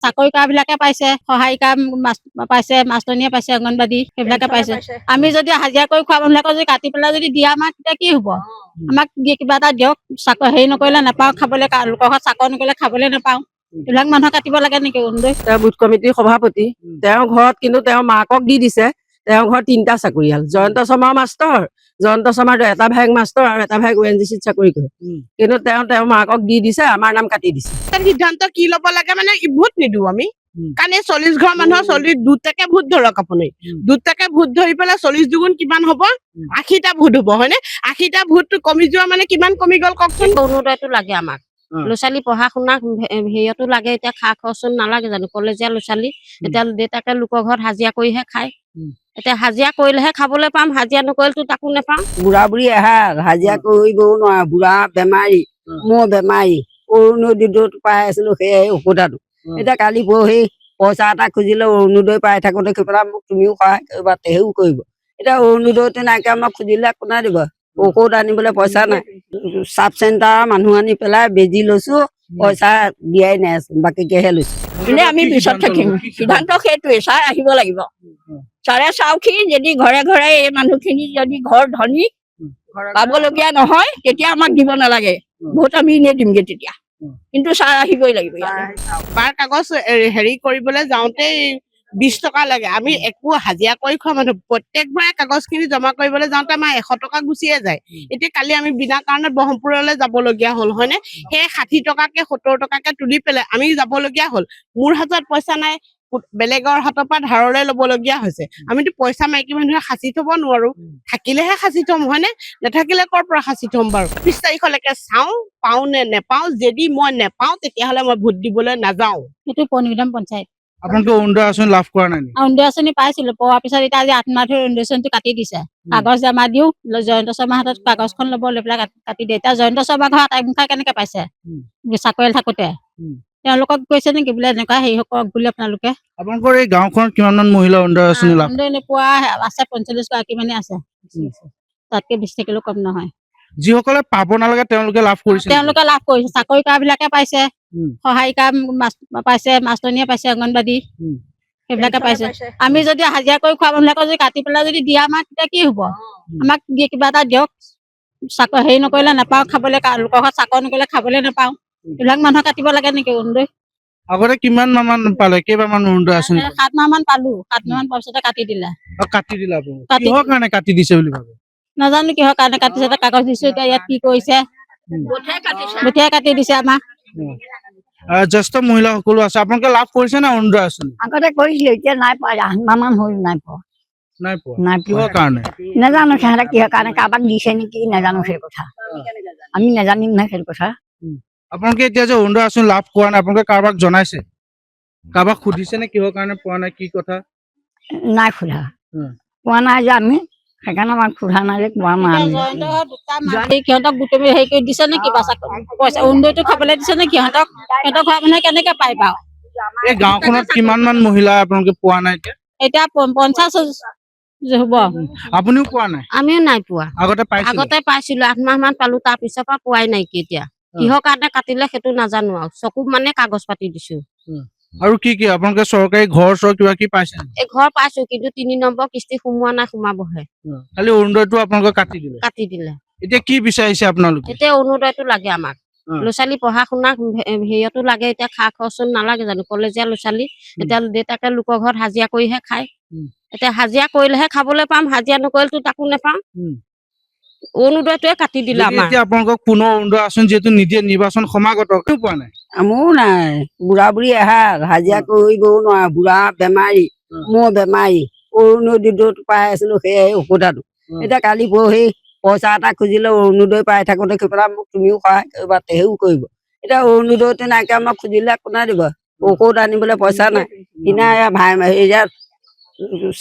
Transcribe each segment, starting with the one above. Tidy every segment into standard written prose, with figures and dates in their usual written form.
চাকৰি কৰা বিলাকে পাইছে, সহায়িকা পাইছে, মাষ্টৰনীয়ে পাইছে, অংগনবাদী সেইবিলাকে পাইছে। আমি যদি হাজিৰা কৰি খোৱা মানুহবিলাকক যদি কাটি পেলাই যদি দিয়ে আমাক তেতিয়া কি হব? আমাক কিবা এটা দিয়ক, চাকৰি হেৰি নকৰিলে নাপাওঁ খাবলৈ, লোকৰ ঘৰত চাকৰি নকৰিলে খাবলৈ নাপাওঁ। এইবিলাক মানুহ কাটিব লাগে নেকি? অৰুণোদয় বুথ কমিটিৰ সভাপতি, তেওঁৰ ঘৰত কিন্তু তেওঁৰ মাকক দি দিছে। তেওঁৰ ঘৰত 3টা চাকৰিয়াল, জয়ন্ত শৰ্মা মাষ্টৰ, জয়ন্ত শৰ্মাৰ এটা ভায়েক মাষ্টৰ আৰু এটা ভায়েক ONGCত চাকৰি কৰে, কিন্তু তেওঁৰ মাকক দি দিছে, আমাৰ নাম কাটি দিছে। সিদ্ধান্ত কি ল'ব লাগে মানে ভোট নিদিওঁ আমি, কাৰণ এই 40 ঘৰ মানুহৰ 2টাকে ভোট ধৰক আপুনি, 2টাকে ভোট ধৰি পেলাই 40 দুগুণ কিমান হব? 80টা ভোট হব, হয়নে? 80টা ভোটটো কমি যোৱা মানে কিমান কমি গ'ল কওকচোন। অৰুণোদয়টো লাগে আমাক, ল'ৰা ছোৱালী পঢ়া শুনা হেৰিয়তো লাগে। এতিয়া খা খৰচ নালাগে জানো? কলেজীয়া ল'ৰা ছোৱালী এতিয়া দেউতাকে লোকৰ ঘৰত হাজিৰা কৰিহে খায়। এতিয়া হাজিৰা কৰিলেহে খাবলৈ পাম, হাজিৰা নকৰিলেতো তাকো নেপাম। বুঢ়া বুঢ়ী এহাল হাজিৰা কৰিবও নোৱাৰা, বুঢ়া বেমাৰী, মোৰ বেমাৰী, অৰুণোদয়টো পাই আছিলো সেয়াই ঔষধাটো। এতিয়া কালি পৰহি পইচা এটা খুজিলে অৰুণোদয় পাই থাকোতে সেইবিলাক মোক তুমিও সহায় কৰিবা, তেহেও কৰিব। এতিয়া অৰুণোদয়টো নাইকিয়া, আমাক খুজিলে কোনে দিব? ঔষধ আনিবলৈ পইচা নাই। চাব চেণ্টাৰৰ মানুহ আনি পেলাই বেজি লৈছো, পইচা দিয়াই নাই, বাকীকেহে লৈছো। এনে আমি পিছত থাকিম, সিদ্ধান্ত সেইটোৱে। ছাৰ আহিব লাগিব, ছাৰে চাওকহি যদি ঘৰে ঘৰে এই মানুহখিনি যদি ঘৰ ধনী পাবলগীয়া নহয় তেতিয়া আমাক দিব নালাগে ভোট, আমি এনেই দিমগে তেতিয়া, কিন্তু ছাৰ আহিবই লাগিব। বাৰ কাগজ হেৰি কৰিবলৈ যাওঁতেই 20 টকা লাগে। আমি একো হাজিৰা কৰি খোৱা মানুহ, প্ৰত্যেকবাৰে কাগজ খিনি জমা কৰিবলৈ যাওঁতে আমাৰ 100 টকা গুচিয়ে যায়। এতিয়া কালি আমি বিনা কাৰণত ব্ৰহ্মপুৰলৈ যাবলগীয়া হ'ল, হয়নে? সেই 60 টকাকে 70 টকাকে তুলি পেলাই আমি যাবলগীয়া হ'ল। মোৰ হাতত পইচা নাই, বেলেগৰ হাতৰ পৰা ধাৰলৈ ল'বলগীয়া হৈছে। আমিতো পইচা মাইকী মানুহে সাঁচি থব নোৱাৰো, থাকিলেহে সাঁচি থম, হয়নে? নাথাকিলে ক'ৰ পৰা সাঁচি থম বাৰু? 20 তাৰিখলৈকে চাওঁ পাওঁ নে নেপাওঁ। যদি মই নেপাওঁ তেতিয়াহ'লে মই ভোট দিবলৈ নাযাওঁ। সেইটো পনিগ্ৰাম পঞ্চায়ত। আপোনালোকে অৰুণোদয় আঁচনি লাভ কৰা নাই নেকি? অৰুণোদয় আঁচনি পাইছিলো, পোৱাৰ পিছত এতিয়া আজি 8 মাহ ধৰি অৰুণোদয় আঁচনিটো কাটি দিছে। কাগজ জমা দিও, জয়ন্ত শৰ্মাৰ হাতত কাগজখন ল'ব, লৈ পেলাই কাটি দিয়ে। এতিয়া জয়ন্ত শৰ্মাৰ ঘৰ আটাই মুখাই কেনেকে পাইছে? চাকৰিয়াল থাকোতে তেওঁলোকক কৈছে নেকি বোলে এনেকুৱা হেৰি কৰক বুলি? আপোনালোকে আপোনালোকৰ এই গাঁওখনত কিমানমান মহিলা অৰুণোদয় আঁচনি লাভ? পোৱা আছে 45 গৰাকী মানে আছে, তাতকে 20 থাকিলেও কম নহয়। যিসকলে পাব নালাগে তেওঁলোকে লাভ কৰিছে? তেওঁলোকে লাভ কৰিছে, চাকৰি কৰা বিলাকে পাইছে, সহায়িকা পাইছে, মাষ্টৰনীয়ে পাইছে, অংগনবাদী সেইবিলাকে পাইছে। আমি যদি হাজিৰা কৰি খোৱা মানুহবিলাকক যদি কাটি পেলাই যদি দিয়ে আমাক তেতিয়া কি হব? আমাক কিবা এটা দিয়ক, চাকৰি হেৰি নকৰিলে নাপাওঁ খাবলৈ, লোকৰ ঘৰত চাকৰি নকৰিলে খাবলৈ নাপাওঁ। এইবিলাক মানুহ কাটিব লাগে নেকি? অৰুণোদয় আগতে কিমান মাহ মান পালে? কেইবাৰমান অৰুণোদয় আঁচনি? 7 মাহ মান পালো, 7 মাহ মান পোৱাৰ পিছতে কাটি দিলে। কাটি দিলে আপোনালোকে? কিহৰ কাৰণে কাটি দিছে বুলি ভাবে? নাজানো কিহৰ কাৰণে কাটিছে, কাগজ দিছো, এতিয়া ইয়াত কি কৰিছে, গোটেই কাটি দিছে আমাক। জ্যেষ্ঠ মহিলা সকলো আছে, আপোনালোকে লাভ কৰিছে না অৰুণোদয় আঁচনি? আগতে কৰিছিলো, এতিয়া নাই পোৱা, 8 মাহ মান হ'ল নাই পোৱা। নাই পোৱা? নাই কিহৰ কাৰণে? নাজানো সিহঁতে কিহৰ কাৰণে, কাৰোবাক দিছে নেকি নাজানো সেই কথা, আমি নাজানিম নহয় সেইটো কথা। আপোনালোকে এতিয়া যে অৰুণোদয় আঁচনি লাভ কৰা নাই, আপোনালোকে কাৰোবাক জনাইছে? কাৰোবাক সুধিছে নে কিহৰ কাৰণে পোৱা নাই, কি কথা? নাই সোধা, পোৱা নাই যে আমি, সেইকাৰণে আমাক সোধা নাই যে পোৱা নাই। সিহঁতক গোটেই হেৰি কৰি দিছে নে কিবা পইচা অৰুণোদয়টো খাবলৈ দিছে নে সিহঁতক? সিহঁতৰ ঘৰৰ মানুহে কেনেকে পাই বাৰু? এই গাঁওখনত কিমান মান মহিলা আপোনালোকে পোৱা নাই এতিয়া? এতিয়া 50 হব। আপুনিও পোৱা নাই? আমিও নাই পোৱা। আগতে পাইছিলো, 8 মাহ মান পালো, তাৰ পিছৰ পৰা পোৱাই নাই। এতিয়া কিহৰ কাৰণে কাটিলে সেইটো নাজানো আৰু, চকু মানে কাগজ পাতি দিছো। আৰু কি কি আপোনালোকে চৰকাৰী ঘৰ চৰ কিবা কি পাইছে? এই ঘৰ পাইছো, কিন্তু 3 নম্বৰ কিস্তি সোমোৱা নাই, সোমাবহে। খালি অৰুণোদয়টো আপোনালোকে কাটি দিলে। এতিয়া কি বিচাৰিছে আপোনালোকে? এতিয়া অৰুণোদয়টো লাগে আমাক, ল'ৰা ছোৱালী পঢ়া শুনা হেৰিয়তো লাগে। এতিয়া খা খৰচ নালাগে জানো? কলেজীয়া ল'ৰা ছোৱালী এতিয়া দেউতাকে লোকৰ ঘৰত হাজিৰা কৰিহে খায়। এতিয়া হাজিৰা কৰিলেহে খাবলৈ পাম, হাজিৰা নকৰিলেতো তাকো নেপাম। অৰুণোদয়টোৱে কাটি দিলে আমাৰ। এতিয়া আপোনালোকক পুনৰ অৰুণোদয় আঁচনি যিহেতু নিদিয়ে, নিৰ্বাচন সমাগত, পোৱা নাই? মোৰো নাই, বুঢ়া বুঢ়ী এহাল হাজিৰা কৰিবও নোৱাৰা, বুঢ়া বেমাৰী, মোৰ বেমাৰী, অৰুণোদয়টো পাই আছিলো সেয়াই ঔষধাটো। এতিয়া কালি পৰহি পইচা এটা খুজিলে অৰুণোদয় পাই থাকোতে সেইবিলাক মোক তুমিও সহায় কৰিবা, তেহেও কৰিব। এতিয়া অৰুণোদয়টো নাইকিয়া, আমাক খুজিলে কোনে দিব? ঔষধ আনিবলৈ পইচা নাই। কিনা হেৰিয়াত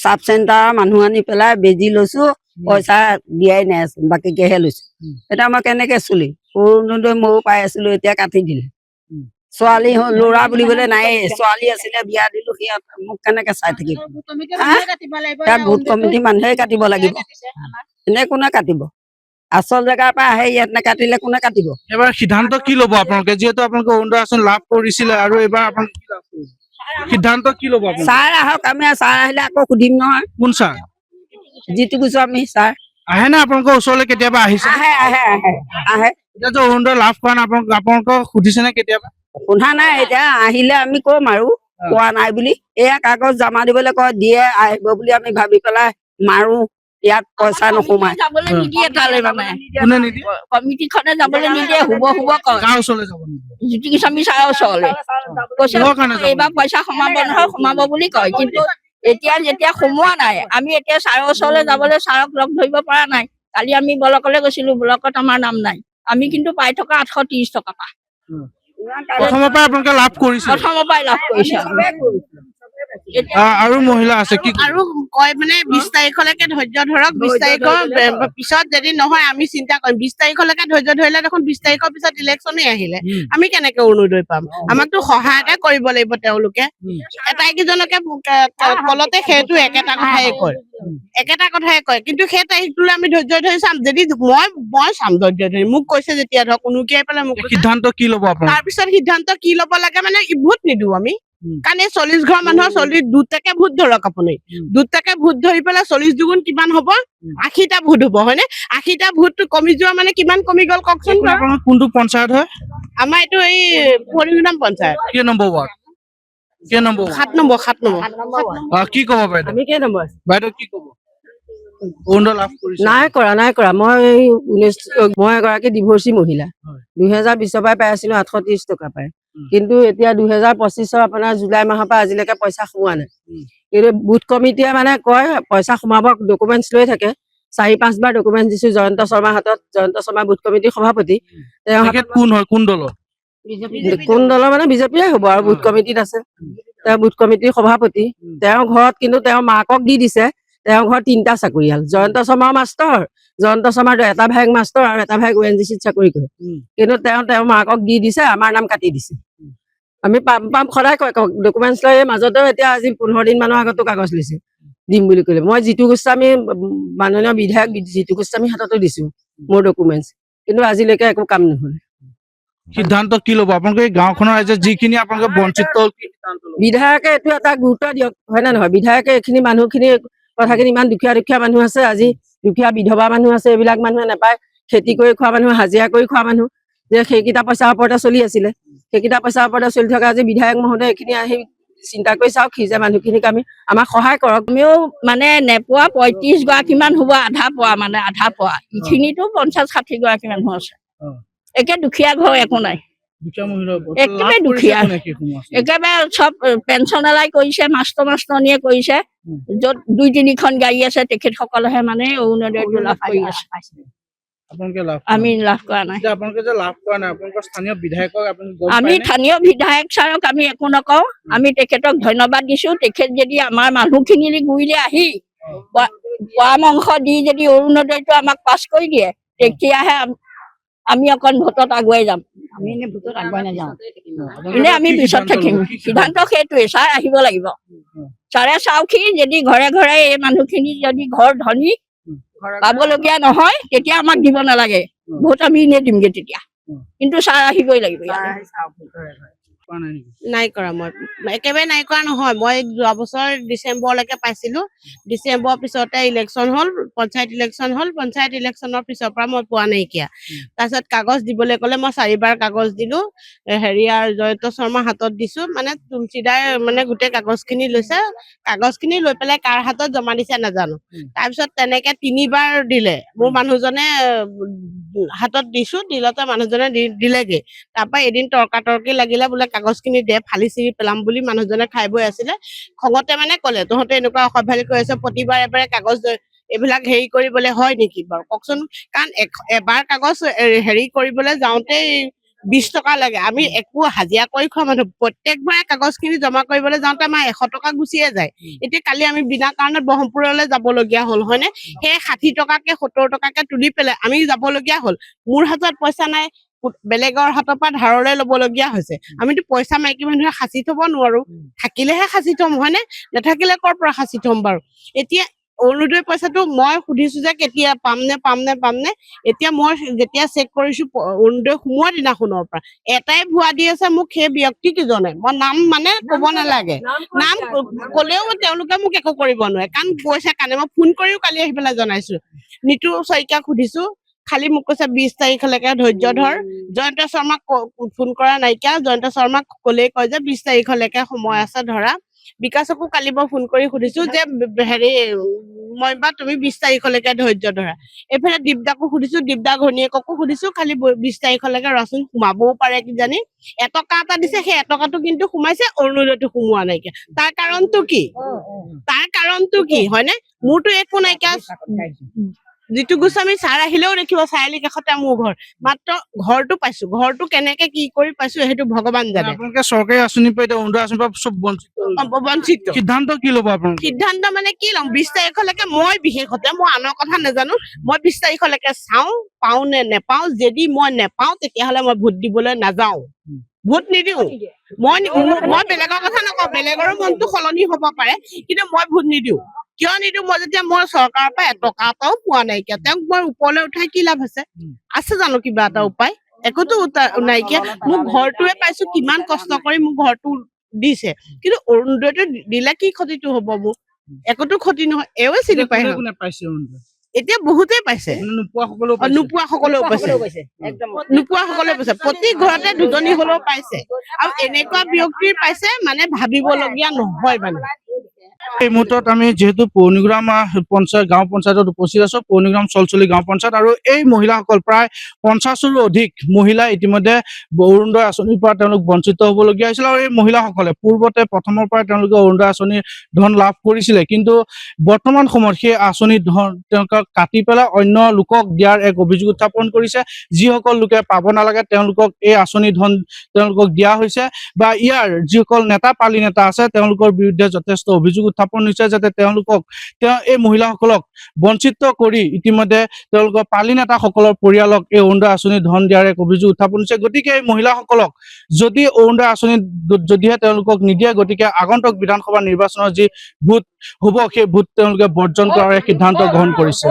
চাব চেণ্টাৰৰ মানুহ আনি পেলাই বেজি লৈছো, পইচা দিয়াই নাই, বাকীকেহে লৈছো। এতিয়া মই কেনেকে চলিম? অৰুণোদয় ময়ো পাই আছিলো, এতিয়া কাটি দিলে। ছোৱালী ল'ৰা বুলিবলৈ নাই, ছোৱালী আছিলে বিয়া দিলো, সিহঁত মোক কেনেকে চাই থাকিব? ভোট কমিটিৰ মানুহে কাটিব লাগিব, এনে কোনে কাটিব? আচল জেগাৰ পৰা আহে, ইয়াত নেকাটিলে কোনে কাটিব? এবাৰ সিদ্ধান্ত কি ল'ব আপোনালোকে, যিহেতু আপোনালোকে অৰুণোদয় আঁচনি লাভ কৰিছিলে আৰু এইবাৰ আপোনালোকে কি লাভ কৰিব? সিদ্ধান্ত কি ল'ব আপুনি ছাৰ আহক, আমি ছাৰ আহিলে আকৌ সুধিম নহয়। কোন ছাৰ জিতু গোস্বামী ছাৰ আহে নে আপোনালোকৰ ওচৰলৈ কেতিয়াবা আহিছে আহে আহে আহে আহে। এতিয়া যে অৰুণোদয় লাভ কৰা নাই আপোনালোকক সুধিছে নে কেতিয়াবা শুনা নাই, এতিয়া আহিলে আমি কম আৰু কোৱা নাই বুলি। এয়া কাগজ জমা দিবলৈ কয়, দিয়ে আহিব বুলি আমি ভাবি পেলাই মাৰো, ইয়াত পইচা নোসোমায়। যাবলৈ নিদিয়ে তালৈ মানে কোনে নিদিয়ে কমিটিখনে যাবলৈ নিদিয়ে, শুব কয় কাৰ ওচৰলৈ যাব নিদিয়ে জ্যোতি গোস্বামী ছাৰৰ ওচৰলৈ কৈছে কিহৰ কাৰণে যাব এইবাৰ পইচা সোমাব নহয়, সোমাব বুলি কয়। কিন্তু এতিয়া যেতিয়া সোমোৱা নাই, আমি এতিয়া ছাৰৰ ওচৰলৈ যাবলৈ ছাৰক লগ ধৰিব পৰা নাই। কালি আমি ব্লকলৈ গৈছিলো, ব্লকত আমাৰ নাম নাই। আমি কিন্তু পাই থকা 830 টকা পা প্ৰথমৰ পৰাই আপোনালোকে লাভ কৰিছে প্ৰথমৰ পৰাই লাভ কৰিছে। আৰু মহিলা আছে কি আৰু কয় মানে 20 তাৰিখলৈকে ধৈৰ্য ধৰক, 20 তাৰিখৰ পিছত যদি নহয় আমি চিন্তা কৰিম। 20 তাৰিখলৈকে ধৈৰ্য ধৰিলে দেখোন 20 তাৰিখৰ পিছত ইলেকশ্যনে আহিলে আমি কেনেকে অৰুণোদয় পাম? আমাকতো সহায়কে কৰিব লাগিব তেওঁলোকে। এটাইকেইজনকে কলতে সেইটো একেটা কথাই কয়, একেটা কথাই কয়। কিন্তু সেই তাৰিখটোলৈ আমি ধৈৰ্য ধৰি চাম। যদি মই চাম ধৈৰ্য ধৰি, মোক কৈছে যেতিয়া ধৰক উনুকিয়াই পেলাই মোক কৈছে। সিদ্ধান্ত কি ল'ব আপোনালোকে তাৰপিছত সিদ্ধান্ত কি ল'ব লাগে মানে ভোট নিদিওঁ আমি। কাৰণ এই 40 ঘৰ মানুহৰ 2 টাকে ভোট ধৰক আপুনি, 2 টাকে ভোট ধৰি পেলাই 40 দুগুণ কিমান হ'ব? 80টা ভোট হ'ব, হয়নে? 80টা ভোট কমি যোৱা মানে কিমান কমি গ'ল কওকচোন। আপোনালোকৰ কোনটো পঞ্চায়ত হয় আমাৰ এইটো এই পৰিণাম পঞ্চায়ত কেই নম্বৰ ৱাৰ্ড 7 নম্বৰ কি ক'ব বাইদেউ আমি কেই নম্বৰ বাইদেউ কি ক'ব অৰুণোদয় লাভ কৰিছে নাই কৰা মই মই এগৰাকী ডিভৰ্চী মহিলা। 2020 পৰাই পাই আছিলো 830 টকা পাই, কিন্তু এতিয়া 2025 আপোনাৰ জুলাই মাহৰ পৰা আজিলৈকে পইচা সোমোৱা নাই। কিন্তু বুথ কমিটিয়ে মানে কয় পইচা সোমাব, ডকুমেণ্টছ লৈ থাকে। 4-5 বাৰ ডকুমেণ্টছ দিছো জয়ন্ত শৰ্মাৰ হাতত। জয়ন্ত শৰ্মা বুথ কমিটিৰ সভাপতি। তেওঁ তেখেত কোন হয়, কোন দলৰ কোন দলৰ মানে বিজেপিয়ে হ'ব আৰু বুথ কমিটিত আছে। তেওঁ বুথ কমিটিৰ সভাপতি। তেওঁৰ ঘৰত কিন্তু তেওঁৰ মাকক দি দিছে। তেওঁৰ ঘৰত 3টা চাকৰিয়াল। জয়ন্ত শৰ্মাৰ মাষ্টৰ, জয়ন্ত শৰ্মাৰ এটা ভাইক মাষ্টৰ আৰু এটা ভাইক ONGCত চাকৰি কৰে। কিন্তু তেওঁৰ মাকক দি দিছে, আমাৰ নাম কাটি দিছে। আমি পাম সদায় কয় ডকুমেণ্টছ লৈ। মাজতেও এতিয়া আজি 15 দিন মানৰ আগতো কাগজ লৈছে দিম বুলি ক'লে। মই জিতু গোস্বামী, মাননীয় বিধায়ক জিতু গোস্বামীৰ হাততো দিছো মোৰ ডকুমেণ্টছ, কিন্তু আজিলৈকে একো কাম নহ'ল। সিদ্ধান্ত কি ল'ব আপোনালোকে গাঁওখনৰ ৰাইজে যিখিনি আপোনালোকে বঞ্চিত হ'ল কি সিদ্ধান্ত ল'ব বিধায়কে এইটো এটা গুৰুত্ব দিয়ক, হয় নে নহয়? বিধায়কে এইখিনি মানুহখিনি কথাখিনি, ইমান দুখীয়া মানুহ আছে, আজি দুখীয়া বিধৱা মানুহ আছে, এইবিলাক মানুহে নাপায়। খেতি কৰি খোৱা মানুহ, হাজিৰা কৰি খোৱা মানুহ, যে সেইকেইটা পইচাৰ ওপৰতে চলি আছিলে। সেইকেইটা পইচাৰ ওপৰতে চলি থকা আজি বিধায়ক মহোদয় এইখিনি আহি চিন্তা কৰি চাওক, সি যে মানুহখিনিক আমাক সহায় কৰক। আমিও মানে নেপোৱা 35 গৰাকীমান হ'ব, আধা পোৱা মানে আধা পোৱা। ইখিনিতো 50-60 গৰাকী মানুহ আছে। একে দুখীয়া ঘৰ একো নাই, একেবাৰে দুখীয়া। একেবাৰে চব পেঞ্চন এলাই কৰিছে, মাষ্টৰনীয়ে কৰিছে। য'ত 2-3খন গাড়ী আছে তেখেতসকলেহে মানে অৰুণোদয়টো লাভ কৰি আছে। আমি লাভ কৰা নাই। আপোনালোকে যে লাভ কৰা নাই, আপোনালোকৰ স্থানীয় বিধায়কক আমি স্থানীয় বিধায়ক ছাৰক আমি একো নকওঁ। আমি তেখেতক ধন্যবাদ দিছো। তেখেত যদি আমাৰ মানুহখিনি গুৰিলে আহি পৰামৰ্শ দি যদি অৰুণোদয়টো আমাক পাছ কৰি দিয়ে, তেতিয়াহে আমি অকণ ভোটত আগুৱাই যাম। আমি এনে ভোটত আগুৱাই নাযাওঁ। এনে আমি পিছত থাকিম। সিদ্ধান্ত সেইটোৱে, ছাৰ আহিব লাগিব। ছাৰে চাওকহি, যদি ঘৰে ঘৰে এই মানুহখিনি যদি ঘৰ ধনী পাবলগীয়া নহয়, তেতিয়া আমাক দিব নালাগে ভোট। আমি এনে দিমগে তেতিয়া, কিন্তু ছাৰ আহিবই লাগিব। নাই কৰা, মই একেবাৰে নাই কৰা নহয়। মই যোৱা বছৰ ডিচেম্বৰলৈকে পাইছিলো। ডিচেম্বৰৰ পিছতে ইলেকশ্যন হ'ল, পঞ্চায়ত ইলেকশ্যন হ'ল। পঞ্চায়ত ইলেকশ্যনৰ পিছৰ পৰা মই পোৱা নাইকিয়া। তাৰপিছত কাগজ দিবলৈ ক'লে মই 4 বাৰ কাগজ দিলো। হেৰিয়াৰ জয়ন্ত শৰ্মাৰ হাতত দিছো, মানে তুলসীদাই মানে গোটেই কাগজখিনি লৈছে। কাগজখিনি লৈ পেলাই কাৰ হাতত জমা দিছে নাজানো। তাৰপিছত তেনেকে 3 বাৰ দিলে। মোৰ মানুহজনে হাতত দিছো, দিলতে মানুহজনে দিলেগে। তাৰপৰা এদিন তৰ্কাতৰ্কি লাগিলে, বোলে কাগজখিনি দে, ফালি চিৰি পেলাম বুলি মানুহজনে খাই বৈ আছিলে। খঙতে মানে ক'লে, তহঁতে এনেকুৱা অসভ্যালি কৰি আছ, প্ৰতিবাৰে কাগজ এইবিলাক হেৰি কৰিবলৈ হয় নেকি বাৰু কওকচোন? কাৰণ এবাৰ কাগজ হেৰি কৰিবলৈ যাওঁতেই 20 টকা লাগে। আমি একো হাজিৰা কৰি খোৱা মানুহ, প্ৰত্যেকবাৰে কাগজখিনি জমা কৰিবলৈ যাওঁতে আমাৰ 100 টকা গুচিয়ে যায়। এতিয়া কালি আমি বিনা কাৰণত ব্ৰহ্মপুৰলৈ যাবলগীয়া হ'ল, হয়নে? সেই 60 টকাকে 70 টকাকে তুলি পেলাই আমি যাবলগীয়া হ'ল। মোৰ হাতত পইচা নাই, বেলেগৰ হাতৰ পৰা ধাৰলৈ ল'বলগীয়া হৈছে। আমিতো পইচা মাইকী মানুহে সাঁচি থব নোৱাৰো, থাকিলেহে সাঁচি থম, হয়নে? নাথাকিলে ক'ৰ পৰা সাঁচি থম বাৰু? এতিয়া অৰুণোদয় পইচাটো মই সুধিছো যে কেতিয়া পাম নে এতিয়া মই যেতিয়া চেক কৰিছো অৰুণোদয় সোমোৱা দিনাখনৰ পৰা এটাই ভুৱা দি আছে মোক সেই ব্যক্তি কিজনে মই নাম মানে ক'ব নালাগে নাম ক'লেও তেওঁলোকে মোক একো কৰিব নোৱাৰে কাৰণ পইচা কাৰণে মই ফোন কৰিও কালি আহি পেলাই জনাইছো নিতু শইকীয়াক সুধিছো খালি মোক কৈছে 20 তাৰিখলৈকে ধৈৰ্য ধৰ জয়ন্ত শৰ্মাক ফোন কৰা নাইকিয়া জয়ন্ত শৰ্মাক ক'লেই কয় যে 20 তাৰিখলৈকে সময় আছে ধৰা বিকাশকো কালি মই ফোন কৰি সুধিছো যে হেৰি মই বা তুমি 20 তাৰিখলৈকে ধৈৰ্য ধৰা এইফালে দীপদাকো সুধিছো দীপদা ঘৈণীয়েককো সুধিছো খালি 20 তাৰিখলৈকে ৰচোন সোমাবও পাৰে কিজানি এটকা এটা দিছে সেই এটকাটো কিন্তু সোমাইছে অৰুণোদয়টো সোমোৱা নাইকিয়া তাৰ কাৰণটো কি হয়নে মোৰতো একো নাইকিয়া জিতু গোস্বামী ছাৰ আহিলেও দেখিব চাৰিআলি কাষতে মোৰ ঘৰ মাত্ৰ ঘৰটো পাইছো ঘৰটো কেনেকে কি কৰি পাইছো সেইটো ভগৱান জানে আপোনালোকে চৰকাৰী আঁচনি পাই এতিয়া অৰুণোদয় আঁচনিৰ পৰা চব বঞ্চিত সিদ্ধান্ত কি ল'ব আপোনালোকে সিদ্ধান্ত মানে কি ল'ম 20 তাৰিখলৈকে মই বিশেষতে মই আনৰ কথা নাজানো মই 20 তাৰিখলৈকে চাওঁ পাওঁ নে নেপাওঁ যদি মই নেপাওঁ তেতিয়াহ'লে মই ভোট দিবলৈ নাযাওঁ ভোট নিদিওঁ মই বেলেগৰ কথা নকওঁ বেলেগৰো মনটো সলনি হ'ব পাৰে কিন্তু মই ভোট নিদিওঁ কিয় নিদিওঁ মই যেতিয়া মই চৰকাৰৰ পৰা এটকা এটাও পোৱা নাইকিয়া তেওঁক মই ওপৰলৈ উঠাই কি লাভ আছে জানো কিবা এটা উপায় একোতো নাইকিয়া মোক ঘৰটোৱে পাইছো কিমান কষ্ট কৰি মোক ঘৰটো দিছে কিন্তু অৰুণোদয়টো দিলে কি ক্ষতিটো হ'ব মোক একোতো ক্ষতি নহয় এওঁৱে চিনি পায় কোনে পাইছে অৰুণোদয় এতিয়া বহুতেই পাইছে নোপোৱা সকলেও পাইছে প্ৰতি ঘৰতে দুজনী হলেও পাইছে আৰু এনেকুৱা ব্যক্তিৰ পাইছে মানে ভাবিবলগীয়া নহয় মানে এই মুহূৰ্তত আমি যেহেতু পৌনিগ্ৰাম পঞ্চায়ত গাঁও পঞ্চায়তত উপস্থিত আছো পৌনিগ্ৰাম চলচলি গাঁও পঞ্চায়ত আৰু এই মহিলাসকল প্ৰায় 50ৰো অধিক মহিলা ইতিমধ্যে অৰুণোদয় আঁচনিৰ পৰা তেওঁলোক বঞ্চিত হ'বলগীয়া হৈছিল আৰু এই মহিলাসকলে পূৰ্বতে প্ৰথমৰ পৰা তেওঁলোকে অৰুণোদয় আঁচনিৰ ধন লাভ কৰিছিলে কিন্তু বৰ্তমান সময়ত সেই আঁচনিৰ ধন তেওঁলোকক কাটি পেলাই অন্য লোকক দিয়াৰ এক অভিযোগ উত্থাপন কৰিছে যিসকল লোকে পাব নালাগে তেওঁলোকক এই আঁচনি ধন তেওঁলোকক দিয়া হৈছে বা ইয়াৰ যিসকল নেতা পালি নেতা আছে তেওঁলোকৰ বিৰুদ্ধে যথেষ্ট অভিযোগ উত্থাপন হৈছে যাতে তেওঁলোকক এই মহিলাসকলক বঞ্চিত কৰি ইতিমধ্যে তেওঁলোকৰ পালি নেতাসকলৰ পৰিয়ালক এই অৰুণোদয় আঁচনি ধন দিয়াৰ এক অভিযোগ উত্থাপন হৈছে গতিকে এই মহিলাসকলক যদি অৰুণোদয় আঁচনি যদিহে তেওঁলোকক নিদিয়ে গতিকে আগন্তুক বিধানসভা নিৰ্বাচনৰ যি ভোট হ'ব সেই ভোট তেওঁলোকে বৰ্জন কৰাৰ সিদ্ধান্ত গ্ৰহণ কৰিছে